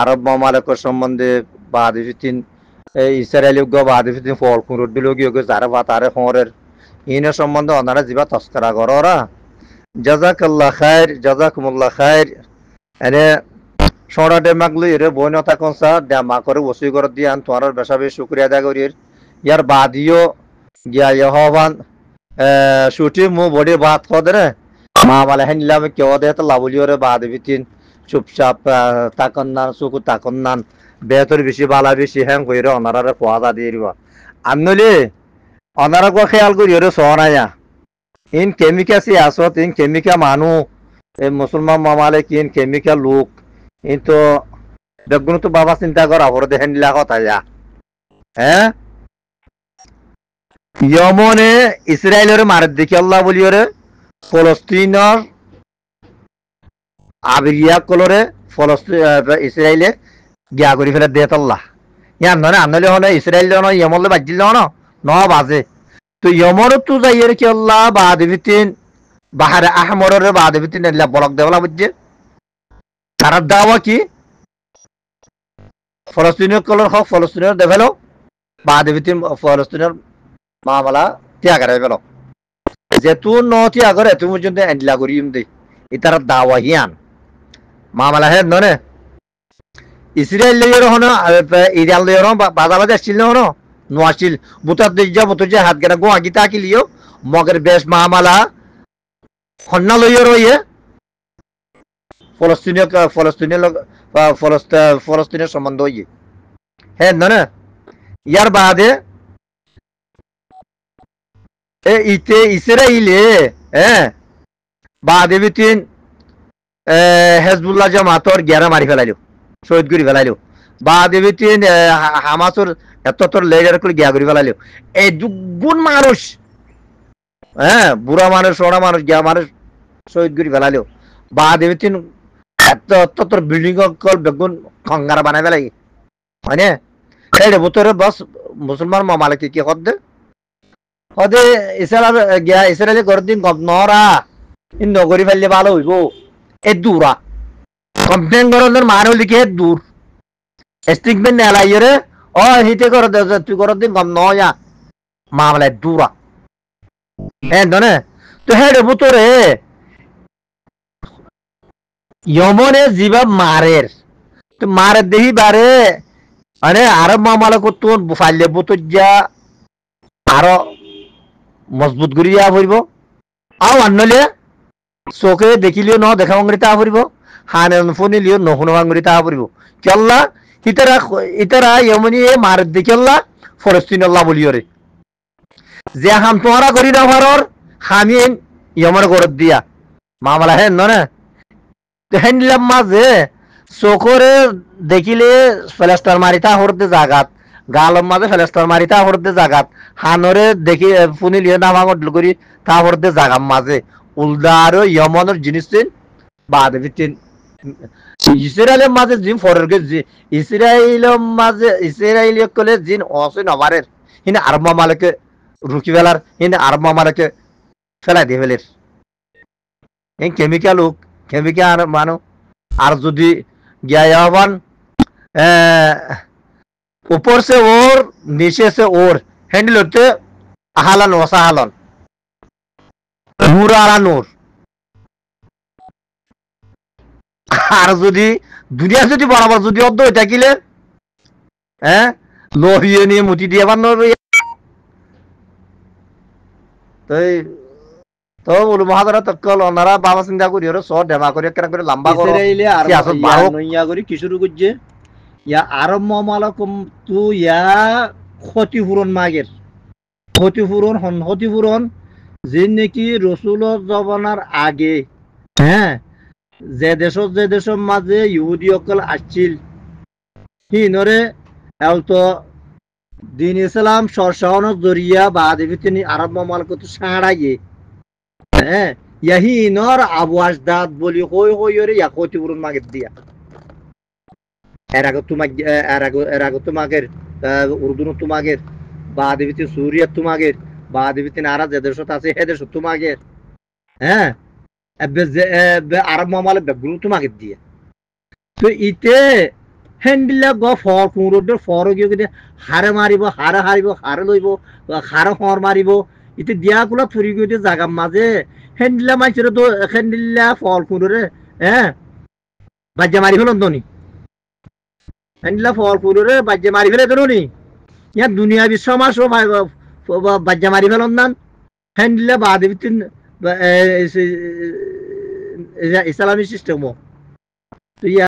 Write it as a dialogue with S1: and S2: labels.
S1: আরব মামালিকের সম্বন্ধে বাদিফিতিন ইসরায়েলি বাদিফিতিন ফল কুরুদ্দুলগি যারা বাতারে হরের ইনের সম্বন্ধে ওনারা জিবা তস্করা কররা জাজাকাল্লাহ খায়ের জাজাকুমুল্লাহ খায়ের এনে সরাডে মাগলু এর বইনতা কনসা দেমা করে ওসি করে দিয়ান তোমার বেশাবে শুকরিয়া আদায় করি ইয়ার বাদিও গিয়া ইহবান শুটি মু বডি বাত কদরে মা মালে হেনলাম কেউ দে তো লাবুলিওরে বাদিফিতিন চুপচাপ তাকন্নান সুকু তাকন্নান বেতর বেশি বালা বেশি হ্যাং কইরে অনারারে পোয়াদা দিয়ে দিব আনলে অনারা কো খেয়াল করি ওরে সোনায়া ইন কেমিকা সি আসত ইন কেমিকা মানু এই মুসলমান মামালিক ইন কেমিকা লোক ইন তো বেগুন তো বাবা চিন্তা করা ওর দেখেন নিলা কথা যা হ্যাঁ ইয়মনে ইসরায়েলের মারের দিকে আল্লাহ বলি ওরে ফলস্তিনের আবিরিয়া কলরে ইসরায়েলে গিয়া করি ফেলে দিয়ে আল্লাহ ইয়ান নয় আনলে হনে ইসরায়েল ইয়মলে বাজিল ন বাজে তো ইয়মর তো যাইয়ের কি আল্লাহ বাদিবিতিন বাহারে আহমরের বাদিবিতিন আল্লাহ বলক দেওয়া বুঝছে তার দাওয়া কি ফলস্তিনীয় কলর হক ফলস্তিনীয় দেভেলো বাদিবিতিন ফলস্তিনের মামলা ত্যাগারে ফেলো যেহেতু ন ত্যাগরে তুমি পর্যন্ত এন্ডিলা করিম দে ইতার দাওয়া হিয়ান মামলা হে ননে ইসরায়েল লেয়ার হন ইরান লেয়ার বাজা বাজা আসছিল হন নোয়াছিল বুতার দিজা বুতজা হাত গেনা গো আগিতা কি লিও মগের বেশ মামলা হন্না লইয়া রইয়ে ফলস্তিনের সম্বন্ধ হইয়ে হ্যাঁ না ইয়ার বাদে ইতে ইসরায়েলে হ্যাঁ বাদে বিতিন হেজবুল্লাহ জামাতর গেরা মারি ফেলাইলো শহীদ করে ফেলাইলো বাদে বিতিন হামাসর এততর লেজার করে গিয়া করে ফেলাইলো এই দুগুণ মানুষ হ্যাঁ বুড়া মানুষ সোনা মানুষ গিয়া মানুষ শহীদ করে ফেলাইলো বাদে বিতিন এততর বিল্ডিং কল বেগুন খঙ্গারা বানাই ফেলাই হয় না সেই ভুতরে বস মুসলমান মামালিক কি হদে হদে ইসরায়েল গিয়া ইসরায়েলি ঘর দিন গপ নরা ইন নগরী ফেললে ভালো হইব এ দূরা কমপ্লেন করার মান হইলে কি দূর স্টিকমেন্ট নেলাইরে ও হিতে করে তুই করার দিন গপ নয়া মামলায় দূরা হ্যাঁ দনে তো হ্যাঁ ভুতরে ইয়মনে জিবা মারের তো মারের দেহি বারে আরে আরব মামালিক তো ফাইলে বুতর যা আরো মজবুত করিয়া পড়ব আও আনলে চোখে দেখিলেও ন দেখা ভাঙরি তা পড়ব হানে ফোনিলেও নশুনো ভাঙরি তা পড়ব কেল্লা ইতারা ইয়মনি মার দেখিল্লা ফলস্তিন আল্লাহ বলিওরে যে হাম তোমরা করি না ভারর হামিন ইয়মর গরত দিয়া মামলা হেন না হেন দিলাম মাঝে চোখরে দেখিলে ফেলেস্তার মারিতা হরতে জাগাত গালম মাঝে ফেলেস্তার মারিতা হরতে জাগাত হানরে দেখি ফুনিলিয়ে নামাঙ্গট করি তা হরতে জাগাম মাঝে উলদার ইয়মনের জিনিস বাদ ভিত্তিন ইসরায়েলের মাঝে জিন ফরের গে ইসরায়েলের মাঝে ইসরায়েলিয় কলে জিন অসিন অমারের হিনে আরব মামালিকে রুকি ফেলার হিনে আরব মামালিকে ফেলাই দিয়ে ফেলের এই কেমিক্যাল হোক কেমিক্যাল মানো আর যদি জ্ঞান ऊपर से और नीचे से और हैंडल होते आहालन वसाहालन नूर आला नूर আর যদি দুনিয়া যদি বরাবর যদি অর্ধ হয়ে থাকিলে হ্যাঁ লোহিয়ে নিয়ে মুতি দিয়ে বানানো তাই তো বলু মহাদারা তকল ওনারা বাবা চিন্তা করি ওরা সব ডেমা করে কেন করে লম্বা করে
S2: ইসরায়েলে আর নইয়া করি কি শুরু করছে ইয়া আরব মামালিক তো ইয়া ক্ষতিপূরণ মাগের ক্ষতিপূরণ যে নাকি রসুলের জমানার আগে হ্যাঁ যে দেশের মাঝে ইহুদি সকল আসছিল হিনরে তো দিন ইসলাম সরসাহনের জরিয়া বা দেবিতিনি আরব মামালিক তো সাড়াইয়ে হ্যাঁ ইয়াহিনর আবওয়াজ দাঁত বলি হই হই রে ইয়া ক্ষতিপূরণ মাগের দিয়া এর আগে তোমাকে উর্দু তোমাকে বা দেবিতে সুরিয়া তোমাকে বা দেবিতে নারা যে দেশত আছে হে দেশ তোমাকে হ্যাঁ আরব মামালে বেগুন তোমাকে দিয়ে তো ইতে হেন্ডিলা গ ফর কুমরোডৰ ফৰ গিয়ে কিন্তু হারে মারিব হারে হারিব হারে লইব হারে হর মারিব ইতে দিয়া গুলা ফুরি গিয়ে জাগা মাঝে হেন্ডিলা মাইছিল তো হেন্ডিলা ফল কুমরোরে হ্যাঁ বাজ্যা মারি ফেলন তো নি হেন্ডিলা ফল কুমরোরে বাজ্যা মারি ফেলে তো নি ইয়া দুনিয়া বিশ্ব সমাজ বাজ্যা মারি ফেলন নান হেন্ডিলা বাদে বিতিন ইসলামী সিস্টেমও তো